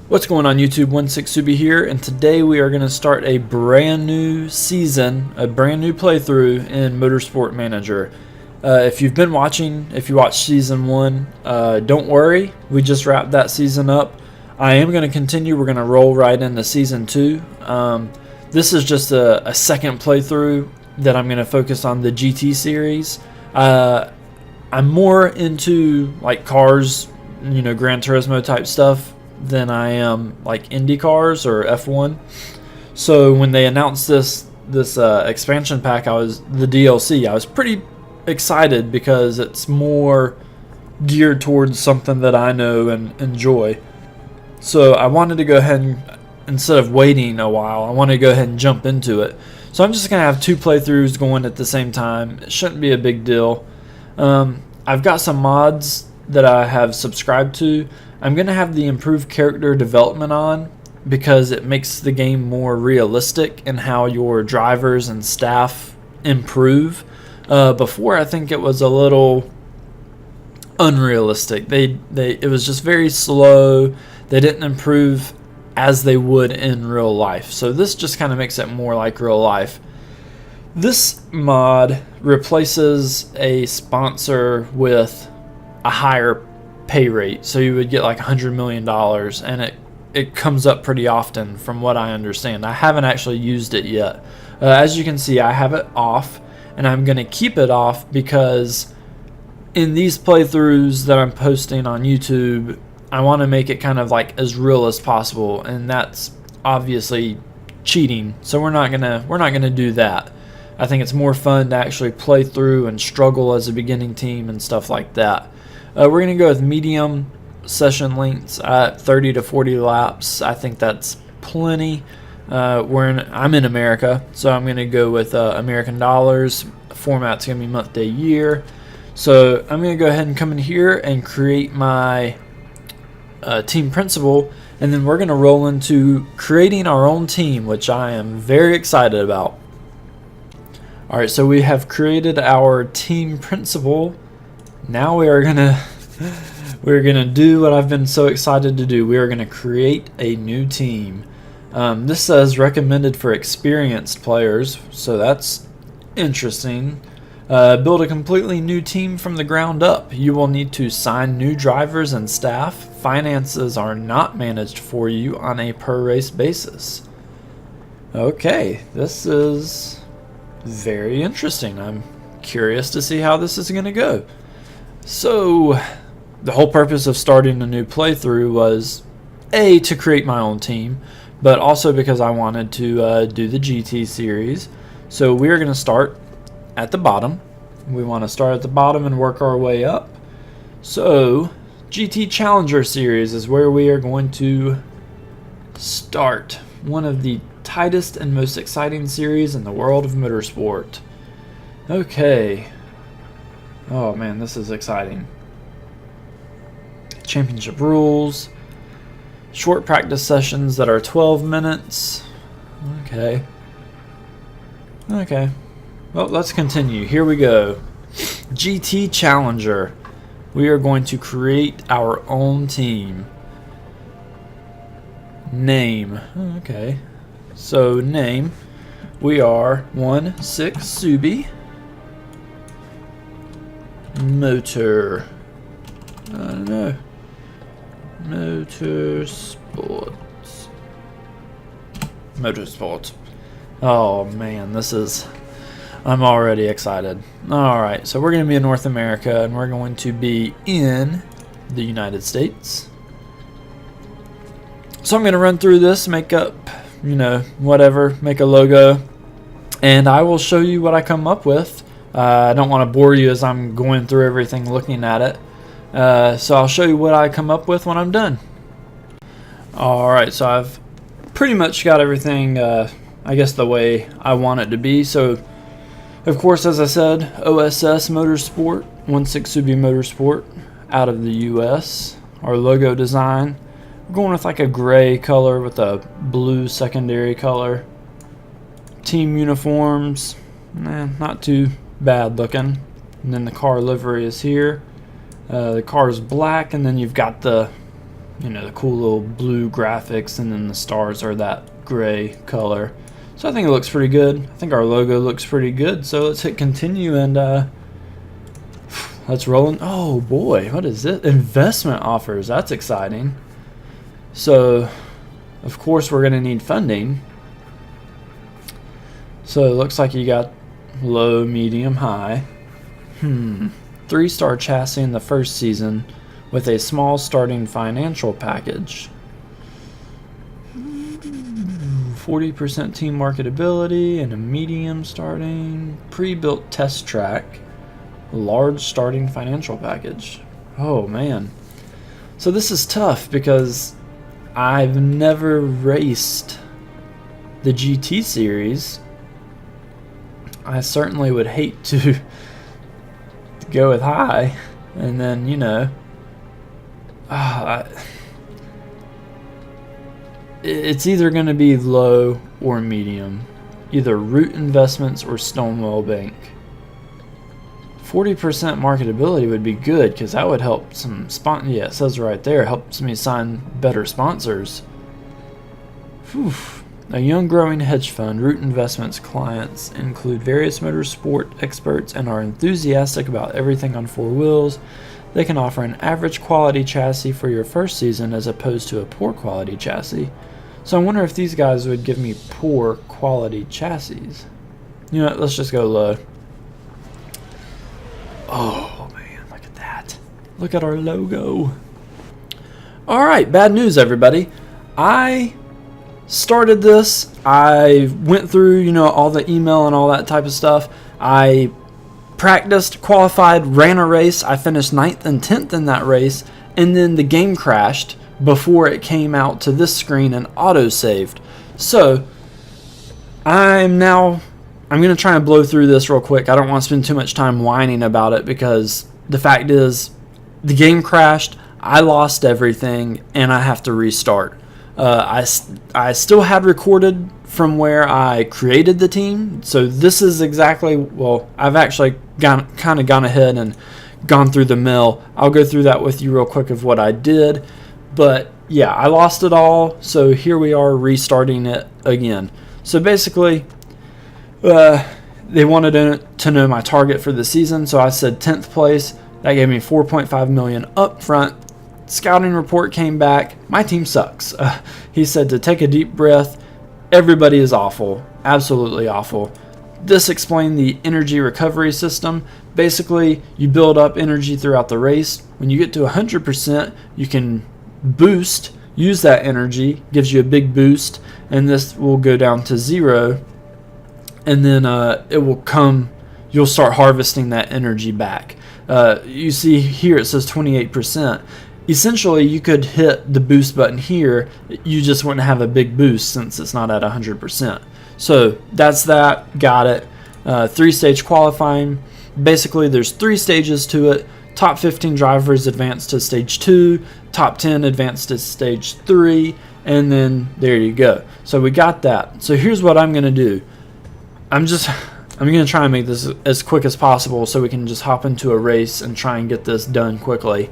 What's going on YouTube? 16Subi here, and today we are going to start a brand new season, a brand new playthrough in Motorsport Manager. If you've been watching, if you watched Season 1, don't worry, we just wrapped that season up. I am going to continue, we're going to roll right into Season 2. This is just a second playthrough that I'm going to focus on the GT series. I'm more into like cars, you know, Gran Turismo type stuff than I am like Indy cars or F1. So when they announced this expansion pack, the DLC, I was pretty excited because it's more geared towards something that I know and enjoy. So I wanted to go ahead and, instead of waiting a while, I wanted to go ahead and jump into it. So I'm just going to have two playthroughs going at the same time. It shouldn't be a big deal. I've got some mods that I have subscribed to. I'm going to have the improved character development on because it makes the game more realistic in how your drivers and staff improve. Before, I think it was a little unrealistic. It was just very slow. They didn't improve as they would in real life. So this just kind of makes it more like real life. This mod replaces a sponsor with a higher pay rate, so you would get like $100 million, and it comes up pretty often from what I understand. I haven't actually used it yet. As you can see, I have it off, and I'm going to keep it off because in these playthroughs that I'm posting on YouTube, I want to make it kind of like as real as possible, and that's obviously cheating, so we're not gonna do that. I think it's more fun to actually play through and struggle as a beginning team and stuff like that. We're going to go with medium session lengths at 30 to 40 laps. I think that's plenty. I'm in America, so I'm going to go with American dollars. Format's going to be month, day, year. So I'm going to go ahead and come in here and create my team principal, and then we're going to roll into creating our own team, which I am very excited about. Alright, so we have created our team principal. Now we're gonna do what I've been so excited to do. We are gonna create a new team. This says recommended for experienced players, so that's interesting. Build a completely new team from the ground up. You will need to sign new drivers and staff. Finances are not managed for you on a per race basis. Okay, this is very interesting. I'm curious to see how this is gonna go. So, the whole purpose of starting a new playthrough was A, to create my own team, but also because I wanted to do the GT series. So we're going to start at the bottom. We want to start at the bottom and work our way up. So, GT Challenger series is where we are going to start. One of the tightest and most exciting series in the world of motorsport. Okay. Oh man, this is exciting. Championship rules. Short practice sessions that are 12 minutes. Okay. Okay. Well, let's continue. Here we go. GT Challenger. We are going to create our own team. Name. Okay. So, name. We are 16Subi. Motor. I don't know. Motorsport. Oh man, I'm already excited. Alright, so we're going to be in North America, and we're going to be in the United States. So I'm going to run through this, make up, you know, whatever, make a logo, and I will show you what I come up with. I don't want to bore you as I'm going through everything looking at it. So I'll show you what I come up with when I'm done. Alright, so I've pretty much got everything, I guess, the way I want it to be. So, of course, as I said, OSS Motorsport, 16Subi Motorsport, out of the US. Our logo design, we're going with like a gray color with a blue secondary color. Team uniforms, not too bad looking. And then the car livery is here. The car is black, and then you've got the you know, the cool little blue graphics, and then the stars are that gray color. So I think it looks pretty good. I think our logo looks pretty good. So let's hit continue and let's roll in. Oh boy, what is it? Investment offers. That's exciting. So of course we're going to need funding. So it looks like you got low, medium, high. 3-star chassis in the first season with a small starting financial package. 40% team marketability and a medium starting. Pre-built test track. Large starting financial package. Oh man. So this is tough because I've never raced the GT series. I certainly would hate to go with high, and then, you know, it's either going to be low or medium, either Root Investments or Stonewall Bank. 40% marketability would be good because that would help some yeah, it says right there, helps me sign better sponsors. Whew. A young growing hedge fund, Root Investments clients include various motorsport experts and are enthusiastic about everything on 4 wheels. They can offer an average quality chassis for your first season as opposed to a poor quality chassis. So I wonder if these guys would give me poor quality chassis. You know what, let's just go low. Oh man, look at that. Look at our logo. Alright, bad news everybody. I started this. I went through, you know, all the email and all that type of stuff. I practiced, qualified, ran a race. I finished 9th and 10th in that race, and then the game crashed before it came out to this screen and auto-saved. So I'm going to try and blow through this real quick. I don't want to spend too much time whining about it because the fact is the game crashed, I lost everything, and I have to restart. I still had recorded from where I created the team, so this is exactly, well, I've actually kind of gone ahead and gone through the mill. I'll go through that with you real quick of what I did, but yeah, I lost it all, so here we are restarting it again. So basically, they wanted to know my target for the season, so I said 10th place. That gave me $4.5 million up front. Scouting report came back. My team sucks. He said to take a deep breath. Everybody is awful. Absolutely awful. This explained the energy recovery system. Basically, you build up energy throughout the race. When you get to 100%, you can boost, use that energy, gives you a big boost, and this will go down to 0. And then it will come, you'll start harvesting that energy back. You see here it says 28%. Essentially, you could hit the boost button here, you just wouldn't have a big boost since it's not at 100%. So that's that, got it. 3-stage qualifying. Basically, there's 3 stages to it. Top 15 drivers advance to stage 2, top 10 advance to stage 3, and then there you go. So we got that. So here's what I'm going to do. I'm going to try and make this as quick as possible so we can just hop into a race and try and get this done quickly.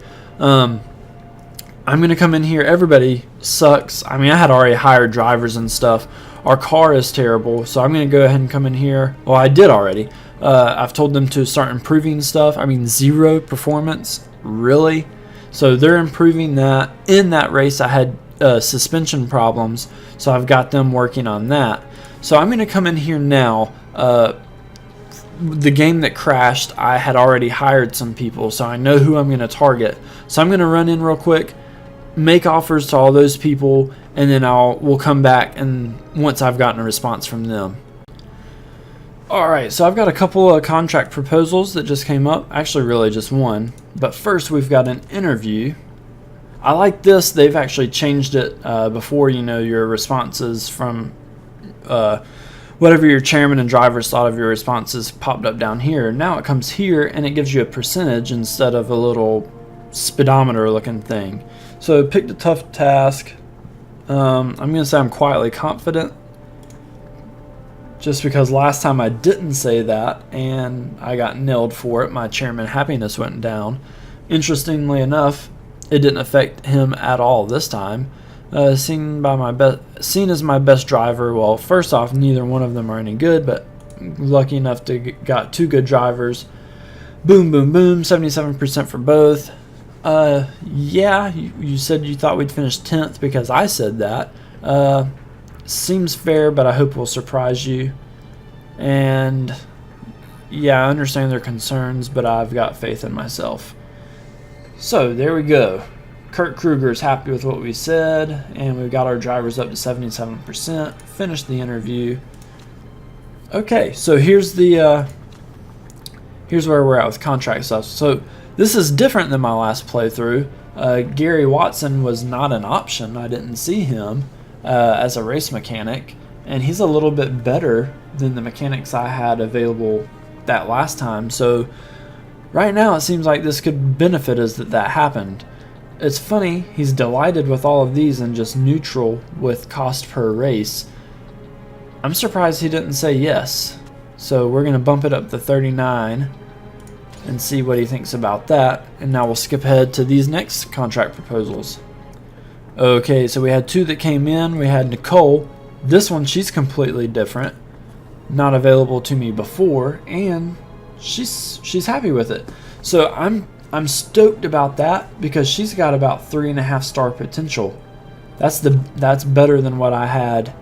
I'm going to come in here. Everybody sucks. I mean, I had already hired drivers and stuff. Our car is terrible, so I'm going to go ahead and come in here. Well, I did already. I've told them to start improving stuff. I mean, 0 performance, really? So they're improving that. In that race, I had suspension problems, so I've got them working on that. So I'm going to come in here now. The game that crashed, I had already hired some people, so I know who I'm going to target. So I'm going to run in real quick, make offers to all those people, and then we'll come back and once I've gotten a response from them. Alright, so I've got a couple of contract proposals that just came up. Actually, really just one. But first, we've got an interview. I like this. They've actually changed it before, you know, your responses from whatever your chairman and drivers thought of your responses popped up down here. Now it comes here and it gives you a percentage instead of a little speedometer looking thing. So picked a tough task. I'm going to say I'm quietly confident, just because last time I didn't say that and I got nailed for it. My chairman happiness went down. Interestingly enough, it didn't affect him at all this time. Seen as my best driver. Well, first off, neither one of them are any good, but lucky enough to got 2 good drivers. Boom, boom, boom. 77% for both. Yeah, you said you thought we'd finish 10th because I said that. Seems fair, but I hope we'll surprise you. And yeah, I understand their concerns, but I've got faith in myself. So there we go. Kurt Kruger's happy with what we said, and we've got our drivers up to 77%. Finished the interview. Okay, so here's where we're at with contract stuff. So this is different than my last playthrough. Gary Watson was not an option. I didn't see him as a race mechanic, and he's a little bit better than the mechanics I had available that last time. So right now it seems like this could benefit us that happened. It's funny, he's delighted with all of these and just neutral with cost per race. I'm surprised he didn't say yes. So we're going to bump it up to 39 and see what he thinks about that. And now we'll skip ahead to these next contract proposals. Okay, so we had 2 that came in. We had Nicole. This one, she's completely different. Not available to me before, and she's happy with it. So I'm stoked about that because she's got about 3.5 star potential. That's better than what I had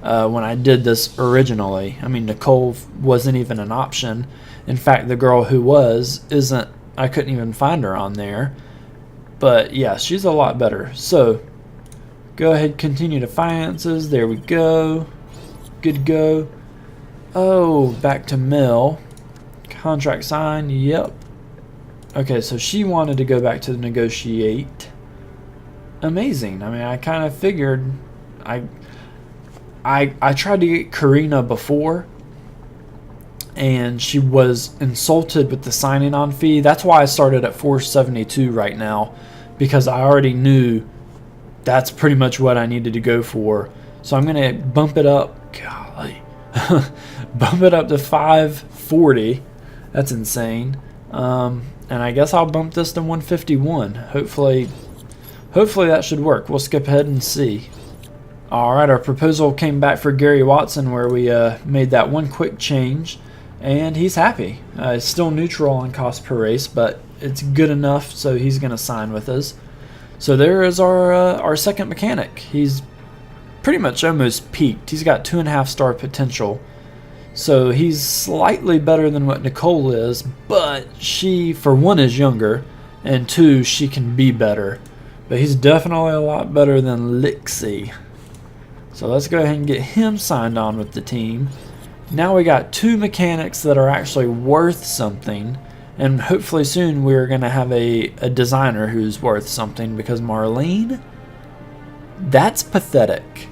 when I did this originally. I mean, Nicole wasn't even an option. In fact, the girl who isn't. I couldn't even find her on there. But yeah, she's a lot better. So go ahead, continue to finances. There we go. Good to go. Oh, back to Mel. Contract signed. Yep. Okay, so she wanted to go back to negotiate. Amazing. I mean, I kind of figured. I tried to get Karina before, and she was insulted with the signing on fee. That's why I started at 472 right now, because I already knew that's pretty much what I needed to go for. So I'm going to bump it up. Golly. Bump it up to 540. That's insane. And I guess I'll bump this to 151. Hopefully that should work. We'll skip ahead and see. Alright, our proposal came back for Gary Watson where we made that one quick change, and he's happy. It's still neutral on cost per race, but it's good enough, so he's going to sign with us. So there is our second mechanic. He's pretty much almost peaked. He's got 2.5 star potential. So he's slightly better than what Nicole is, but she, for one, is younger, and 2, she can be better. But he's definitely a lot better than Lixie. So let's go ahead and get him signed on with the team. Now we got 2 mechanics that are actually worth something, and hopefully soon we're going to have a designer who's worth something, because Marlene, that's pathetic.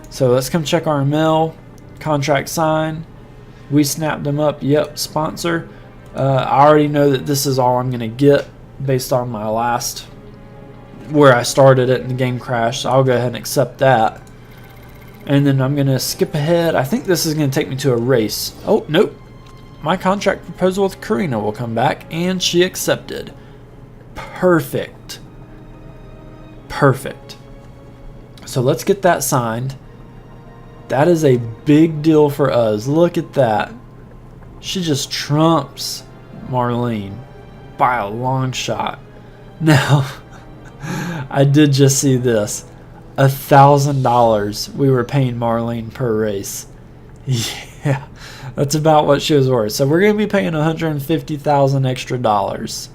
So let's come check our mail. Contract signed. We snapped them up. Yep, sponsor. I already know that this is all I'm going to get based on my last, where I started it and the game crashed. So I'll go ahead and accept that. And then I'm going to skip ahead. I think this is going to take me to a race. Oh, nope. My contract proposal with Karina will come back, and she accepted. Perfect. Perfect. So let's get that signed. That is a big deal for us. Look at that. She just trumps Marlene by a long shot. Now, I did just see this. $1,000 we were paying Marlene per race. Yeah, that's about what she was worth. So we're going to be paying $150,000 extra dollars.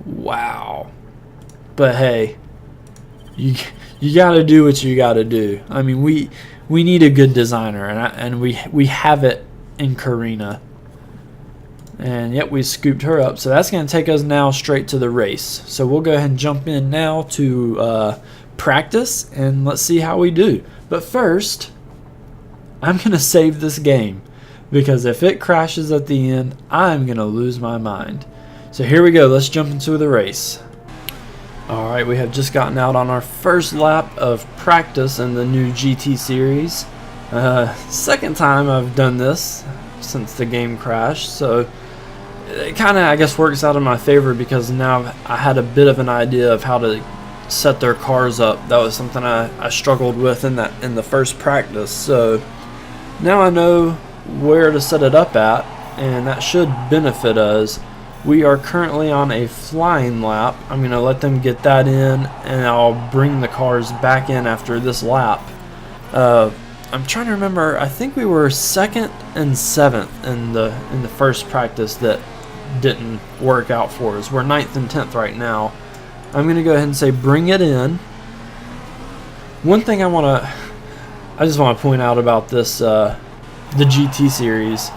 Wow. But hey, you got to do what you got to do. I mean, we need a good designer, and we have it in Karina. And yep, we scooped her up. So that's going to take us now straight to the race. So we'll go ahead and jump in now to practice, and let's see how we do. But first, I'm going to save this game, because if it crashes at the end, I'm going to lose my mind. So here we go. Let's jump into the race. Alright, we have just gotten out on our first lap of practice in the new GT series. Second time I've done this since the game crashed, so it kind of, I guess, works out in my favor because now I had a bit of an idea of how to set their cars up. That was something I struggled with in the first practice. So now I know where to set it up at, and that should benefit us. We are currently on a flying lap. I'm going to let them get that in, and I'll bring the cars back in after this lap. I'm trying to remember. I think we were 2nd and 7th in the first practice that didn't work out for us. We're 9th and 10th right now. I'm going to go ahead and say bring it in. One thing I just want to point out about this, the GT series.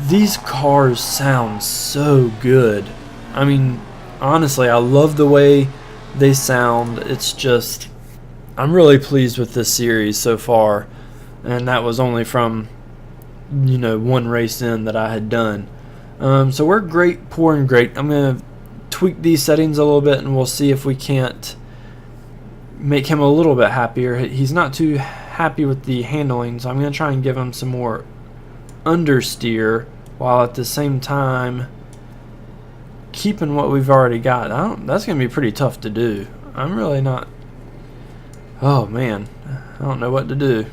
These cars sound so good. I mean, honestly, I love the way they sound. It's just, I'm really pleased with this series so far. And that was only from, one race in that I had done. So we're great, poor, and great. I'm going to tweak these settings a little bit, and we'll see if we can't make him a little bit happier. He's not too happy with the handling, so I'm going to try and give him some more understeer while at the same time keeping what we've already got. That's going to be pretty tough to do. I'm really not. Oh man, I don't know what to do.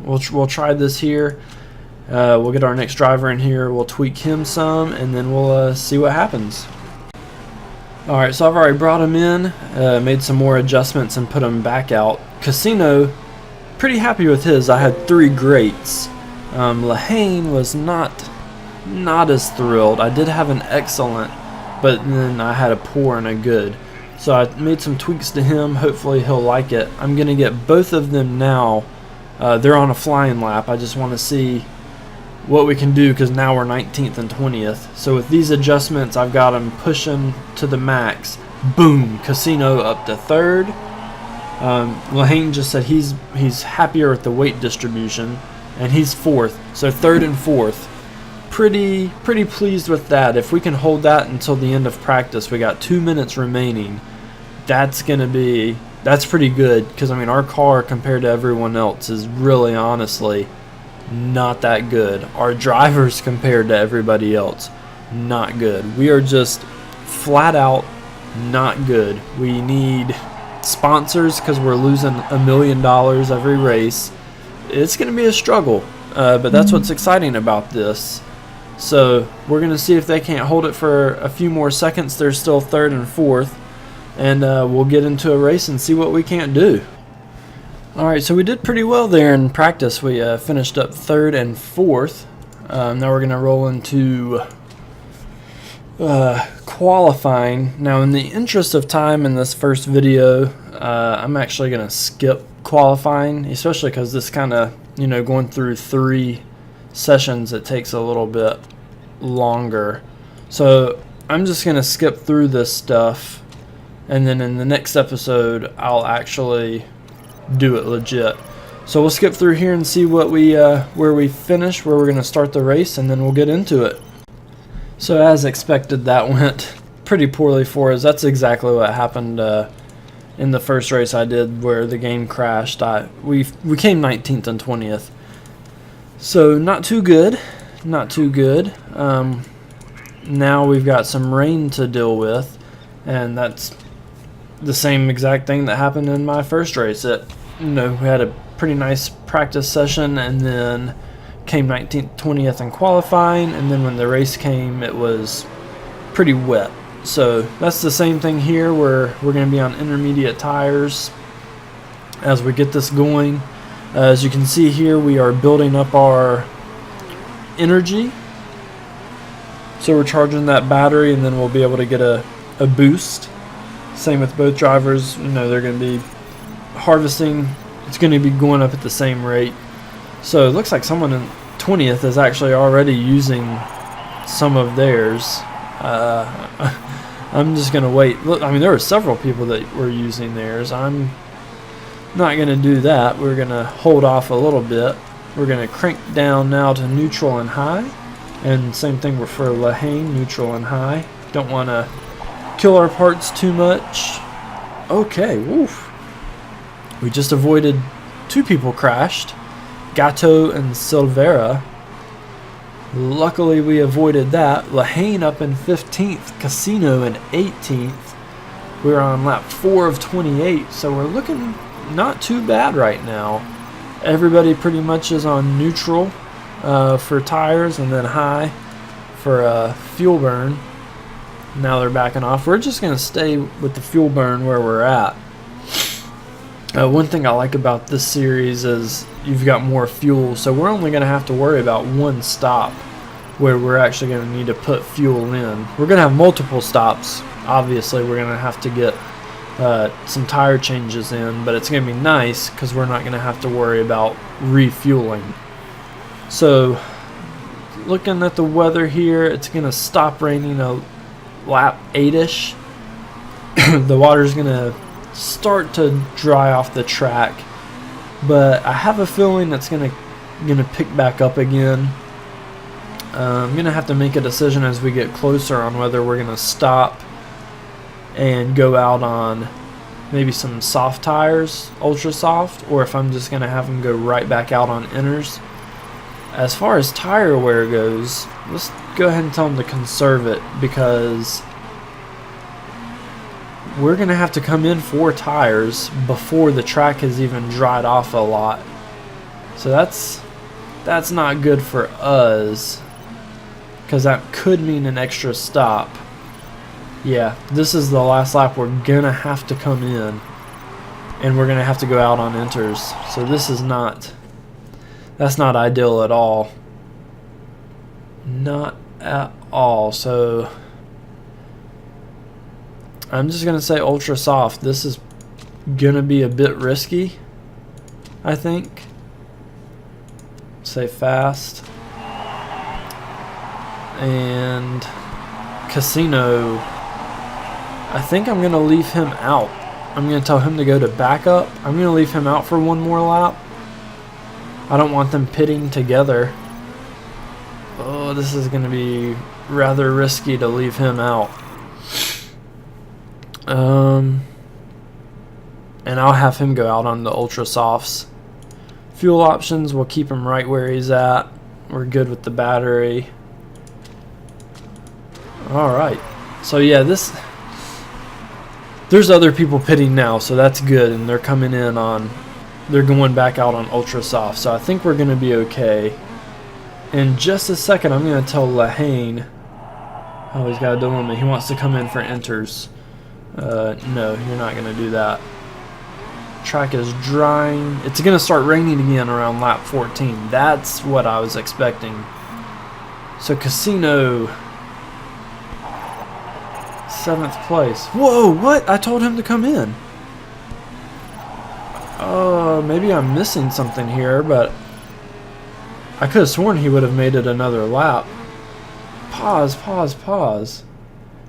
We'll try this here. We'll get our next driver in here. We'll tweak him some, and then we'll see what happens. Alright, so I've already brought him in, made some more adjustments, and put him back out. Casino, pretty happy with his. I had 3 greats. Lahane was not as thrilled. I did have an excellent, but then I had a poor and a good. So I made some tweaks to him. Hopefully he'll like it. I'm going to get both of them now. They're on a flying lap. I just want to see what we can do because now we're 19th and 20th. So with these adjustments, I've got him pushing to the max. Boom! Casino up to 3rd. Lahane just said he's happier with the weight distribution, and he's 4th. So 3rd and 4th. Pretty pleased with that. If we can hold that until the end of practice, we got 2 minutes remaining. That's pretty good because I mean our car compared to everyone else is really honestly not that good. Our drivers compared to everybody else, not good. We are just flat out not good. We need sponsors because we're losing $1 million every race. It's going to be a struggle, but that's what's exciting about this. So we're going to see if they can't hold it for a few more seconds. They're still 3rd and 4th, and we'll get into a race and see what we can't do. Alright, so we did pretty well there in practice. We finished up 3rd and 4th. Now we're going to roll into qualifying. Now in the interest of time in this first video, I'm actually going to skip qualifying, especially because this kind of, going through 3 sessions, it takes a little bit longer. So I'm just going to skip through this stuff, and then in the next episode, I'll actually do it legit. So we'll skip through here and see what where we finish, where we're going to start the race, and then we'll get into it. So as expected, that went pretty poorly for us. That's exactly what happened in the first race I did where the game crashed. We came 19th and 20th. So not too good. Now we've got some rain to deal with, and that's the same exact thing that happened in my first race. We had a pretty nice practice session, and then came 19th, 20th in qualifying, and then when the race came, it was pretty wet. So that's the same thing here, where we're going to be on intermediate tires as we get this going. As you can see here, we are building up our energy. So we're charging that battery, and then we'll be able to get a boost. Same with both drivers. They're going to be harvesting. It's going to be going up at the same rate. So it looks like someone in 20th is actually already using some of theirs. I'm just going to wait. Look, there were several people that were using theirs. I'm not going to do that. We're going to hold off a little bit. We're going to crank down now to neutral and high. And same thing for Lahane, neutral and high. Don't want to kill our parts too much. Okay, woof. We just avoided 2 people crashed. Gatto and Silvera. Luckily, we avoided that. Lehane up in 15th, Casino in 18th. We're on lap 4 of 28, so we're looking not too bad right now. Everybody pretty much is on neutral for tires, and then high for fuel burn. Now they're backing off. We're just going to stay with the fuel burn where we're at. One thing I like about this series is you've got more fuel, so we're only going to have to worry about one stop where we're actually going to need to put fuel in. We're going to have multiple stops. Obviously, we're going to have to get some tire changes in, but it's going to be nice because we're not going to have to worry about refueling. So, looking at the weather here, it's going to stop raining a lap 8-ish. The water's going to start to dry off the track, but I have a feeling it's gonna pick back up again. I'm gonna have to make a decision as we get closer on whether we're gonna stop and go out on maybe some soft tires, ultra soft, or if I'm just gonna have them go right back out on inners. As far as tire wear goes, let's go ahead and tell them to conserve it, because we're going to have to come in 4 tires before the track has even dried off a lot. So that's not good for us, because that could mean an extra stop. Yeah, this is the last lap we're going to have to come in, and we're going to have to go out on inters. So this is that's not ideal at all. Not at all. So I'm just going to say ultra soft. This is going to be a bit risky, I think. Say fast. And Casino, I think I'm going to leave him out. I'm going to tell him to go to backup. I'm going to leave him out for one more lap. I don't want them pitting together. Oh, this is going to be rather risky to leave him out. And I'll have him go out on the ultra softs. Fuel options, we'll keep him right where he's at. We're good with the battery. Alright. So yeah, there's other people pitting now, so that's good, and they're coming in on, they're going back out on ultra soft, so I think we're going to be okay. In just a second, I'm going to tell Lehane, oh, he's got a dilemma, he wants to come in for inters. No, you're not going to do that. Track is drying. It's going to start raining again around lap 14. That's what I was expecting. So Casino, 7th place. Whoa, what? I told him to come in. Maybe I'm missing something here, but I could have sworn he would have made it another lap. Pause.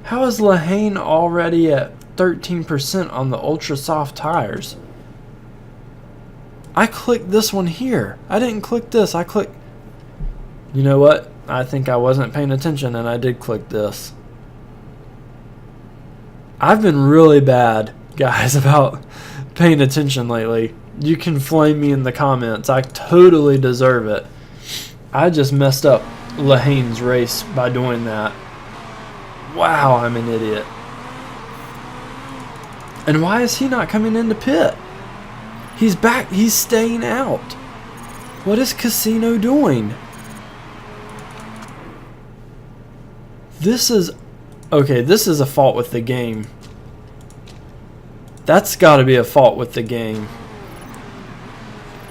How is Lehane already at 13% on the ultra soft tires? I clicked this one here. I didn't click this. I clicked... You know what? I think I wasn't paying attention and I did click this. I've been really bad, guys, about paying attention lately. You can flame me in the comments. I totally deserve it. I just messed up Lehane's race by doing that. Wow, I'm an idiot. And why is he not coming into pit? He's back. He's staying out. What is Casino doing? This is... Okay, this is a fault with the game. That's got to be a fault with the game.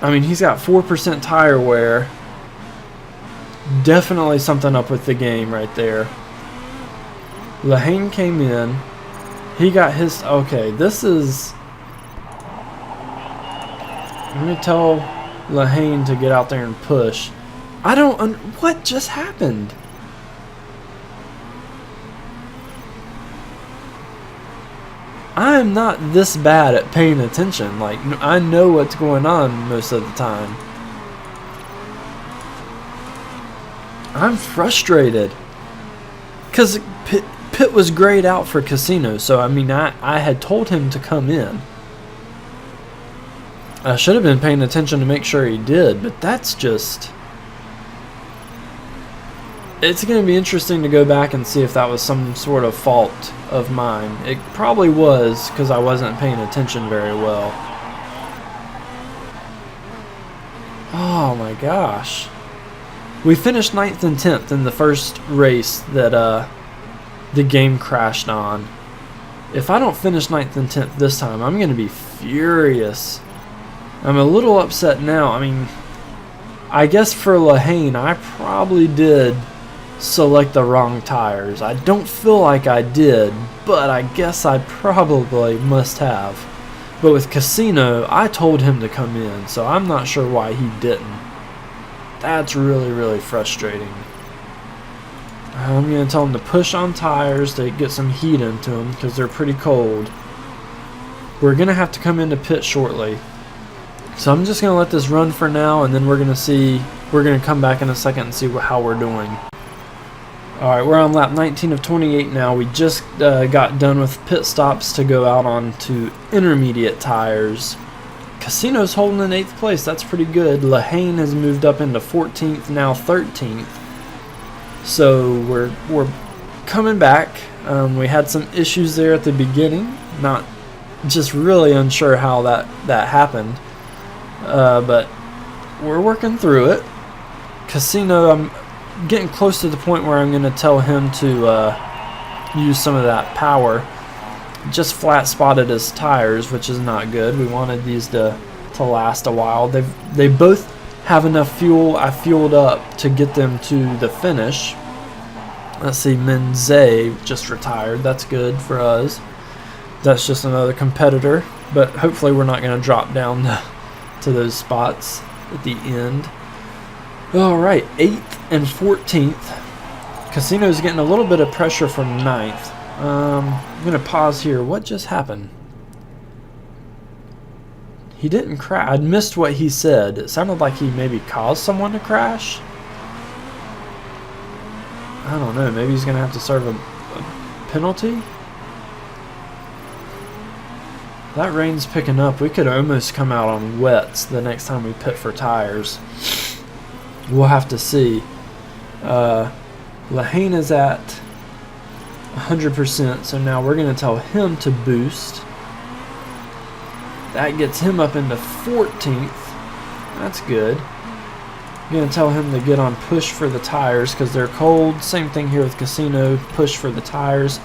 I mean, he's got 4% tire wear. Definitely something up with the game right there. Lehane came in. He got his... Okay, this is... I'm going to tell Lehane to get out there and push. I don't... What just happened? I am not this bad at paying attention. Like, I know what's going on most of the time. I'm frustrated. Because Pit was grayed out for Casino, so I mean, I had told him to come in. I should have been paying attention to make sure he did, but that's just... it's going to be interesting to go back and see if that was some sort of fault of mine. It probably was, because I wasn't paying attention very well. Oh my gosh. We finished 9th and 10th in the first race that the game crashed on. If I don't finish 9th and 10th this time, I'm going to be furious. I'm a little upset now. I mean, I guess for Lehane, I probably did select the wrong tires. I don't feel like I did, but I guess I probably must have. But with Casino, I told him to come in, so I'm not sure why he didn't. That's really, really frustrating. I'm going to tell him to push on tires to get some heat into them because they're pretty cold. We're going to have to come into pit shortly. So I'm just going to let this run for now, and then we're going to come back in a second and see how we're doing. Alright, we're on lap 19 of 28 now. We just got done with pit stops to go out onto intermediate tires. Casino's holding in 8th place. That's pretty good. Lehane has moved up into 14th, now 13th. So we're coming back. We had some issues there at the beginning. Not just really unsure how that happened. But we're working through it. Casino, I'm getting close to the point where I'm going to tell him to use some of that power. Just flat spotted his tires, which is not good. We wanted these to last a while. They both have enough fuel. I fueled up to get them to the finish. Let's see, Menze just retired. That's good for us. That's just another competitor, but hopefully we're not going to drop down to those spots at the end. Alright, 8th and 14th. Casino's getting a little bit of pressure from 9th. I'm going to pause here. What just happened? He didn't crash. I missed what he said. It sounded like he maybe caused someone to crash. I don't know. Maybe he's going to have to serve a penalty? That rain's picking up. We could almost come out on wets the next time we pit for tires. We'll have to see. Lehane is at 100%, so now we're going to tell him to boost. That gets him up into 14th. That's good. I'm going to tell him to get on push for the tires because they're cold. Same thing here with Casino. Push for the tires.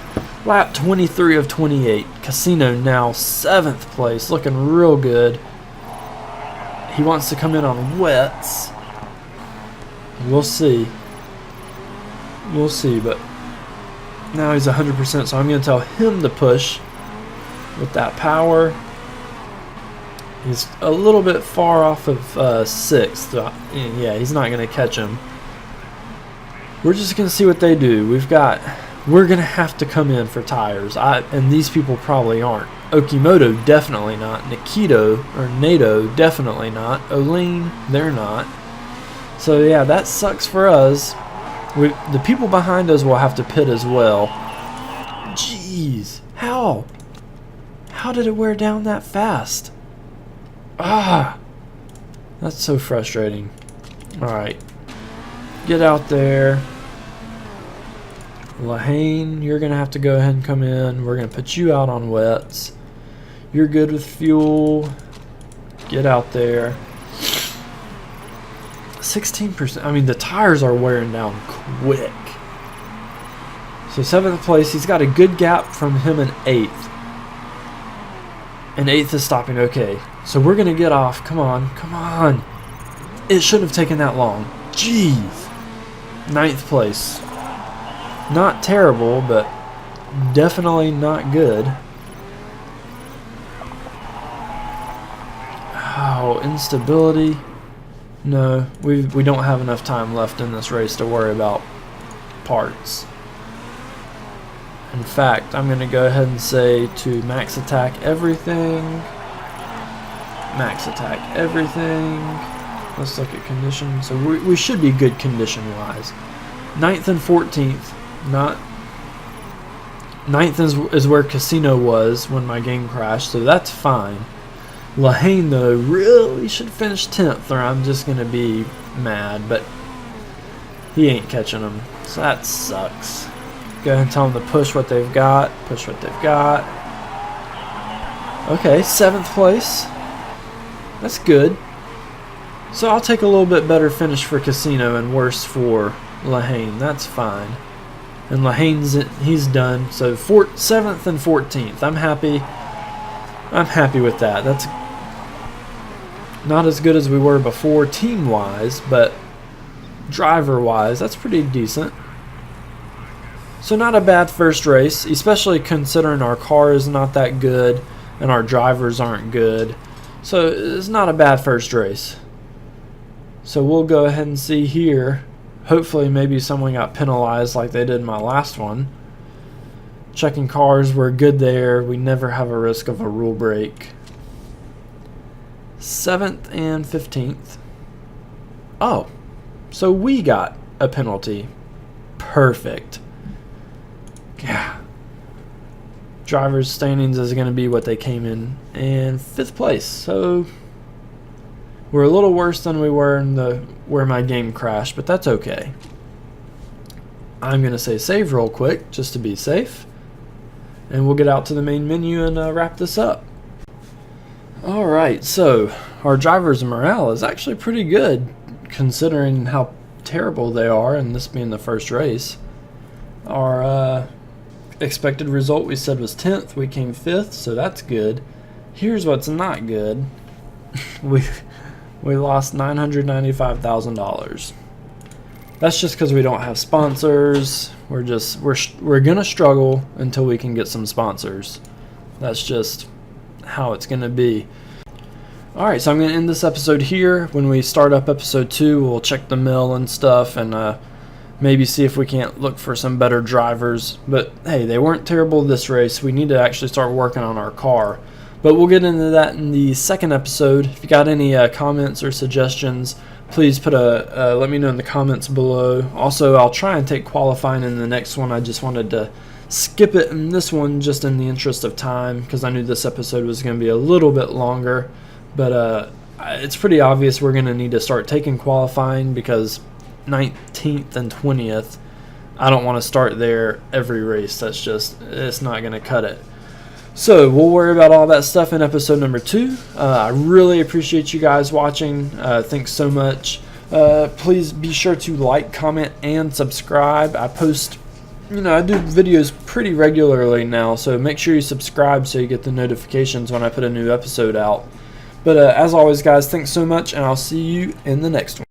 Lap 23 of 28. Casino now 7th place. Looking real good. He wants to come in on wets. We'll see. We'll see, but now he's 100%, so I'm going to tell him to push with that power. He's a little bit far off of 6th. Yeah, he's not going to catch him. We're just going to see what they do. We're going to have to come in for tires. And these people probably aren't. Okimoto, definitely not. Nato, definitely not. Oline, they're not. So yeah, that sucks for us. The people behind us will have to pit as well. Jeez, how? How did it wear down that fast? Ah, that's so frustrating. Alright, get out there. Lehane, you're going to have to go ahead and come in. We're going to put you out on wets. You're good with fuel. Get out there. 16%. I mean, the tires are wearing down quick. So 7th place. He's got a good gap from him in 8th. And 8th is stopping okay. So we're going to get off. Come on. Come on. It shouldn't have taken that long. Jeez. 9th place. Not terrible, but definitely not good. Oh, instability. No, we don't have enough time left in this race to worry about parts. In fact, I'm going to go ahead and say to max attack everything. Max attack everything. Let's look at condition. So we should be good condition-wise. 9th and 14th. Not 9th is where Casino was when my game crashed, so that's fine. Lehane, though, really should finish 10th, or I'm just going to be mad. But He ain't catching them, so that sucks. Go ahead and tell them to push what they've got. Push what they've got. Okay, 7th place. That's good. So I'll take a little bit better finish for Casino and worse for Lahane. That's fine. And he's done. So 7th and 14th. I'm happy. I'm happy with that. That's not as good as we were before team-wise, but driver-wise, that's pretty decent. So not a bad first race, especially considering our car is not that good and our drivers aren't good. So it's not a bad first race. So we'll go ahead and see here. Hopefully maybe someone got penalized like they did in my last one. Checking cars, we're good there. We never have a risk of a rule break. 7th and 15th. Oh, so we got a penalty. Perfect. Yeah. Drivers' standings is going to be what they came in. And 5th place. So we're a little worse than we were in where my game crashed, but that's okay. I'm going to say save real quick just to be safe. And we'll get out to the main menu and wrap this up. Alright, so our drivers' morale is actually pretty good considering how terrible they are, and this being the first race. Our expected result we said was 10th. We came 5th, so that's good. Here's what's not good. we lost $995,000. That's just because we don't have sponsors. We're gonna struggle until we can get some sponsors. That's just how it's gonna be. Alright, so I'm gonna end this episode here. When we start up episode 2, we'll check the mill and stuff and maybe see if we can't look for some better drivers. But hey, they weren't terrible this race. We need to actually start working on our car. But we'll get into that in the second episode. If you got any comments or suggestions, please put let me know in the comments below. Also, I'll try and take qualifying in the next one. I just wanted to skip it in this one just in the interest of time because I knew this episode was going to be a little bit longer. But it's pretty obvious we're going to need to start taking qualifying because 19th and 20th, I don't want to start there every race. It's not going to cut it. So we'll worry about all that stuff in episode number 2. I really appreciate you guys watching. Thanks so much. Please be sure to like, comment, and subscribe. I post, I do videos pretty regularly now, so make sure you subscribe so you get the notifications when I put a new episode out. But as always, guys, thanks so much, and I'll see you in the next one.